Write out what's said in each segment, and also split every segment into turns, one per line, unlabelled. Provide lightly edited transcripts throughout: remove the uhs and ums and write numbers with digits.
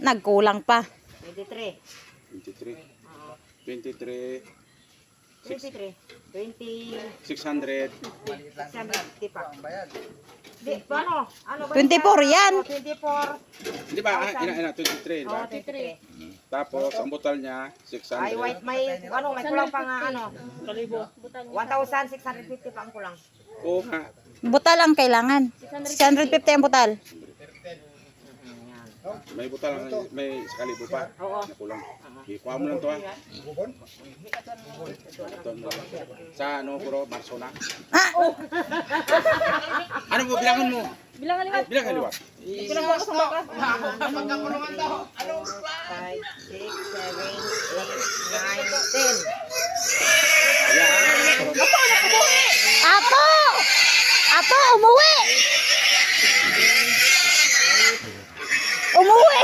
Nagkulang pa.
23.
23,
23. 20.
600.
650 pa. Di, paano? Ano ba?
24 yan.
24.
Di ba? Ina, 23, di ba?
Oh, 23.
Tapos, ang butal niya,
Ay,
600.
white, may kulang pa nga, ano? 1,650 pa ang kulang.
Oo nga.
Butal ang kailangan. 650 ang butal.
May butal, may sakalibo pa.
Oo.
Nakulang. Ikuha mo lang to ha. Ito, sa ano, puro, Marso na.
Ah!
Ano mo, bilangan mo?
Bilang aliwat.
Bilangan liwat.
5, 6, 7, 8, 9, 10.
Apo! Apo, umuwi! Umuwi!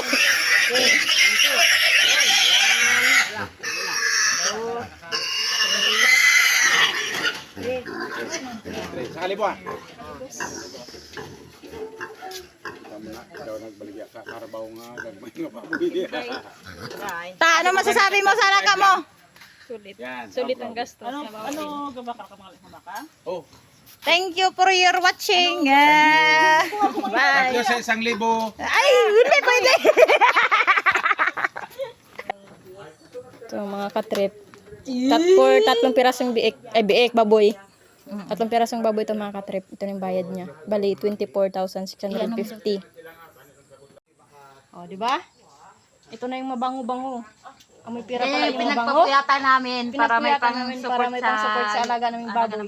Sakalibo ha. Tama na, ikaw nagbaligya ka. Karabaw nga, gagmay nga baboy.
Ta, ano masasabi mo sa raka mo?
Yan.
Sulit ang gastos.
Ano, gaba ka?
Oh,
Thank you for your watching. Bye.
Tatlo sa 1,000.
Ay, hindi pwede. Ito mga katrip. Tatlong pirasong biik, baboy. Tatlong pirasong baboy ito mga katrip. Ito yung bayad niya. Bali, 24,650. O, di ba? Ito na yung mabango-bango. Amoy pira pala yung mabango.
Pinagpapuyatan namin para may
Pinagpuyatan namin para may pang-support sa alaga naming baboy.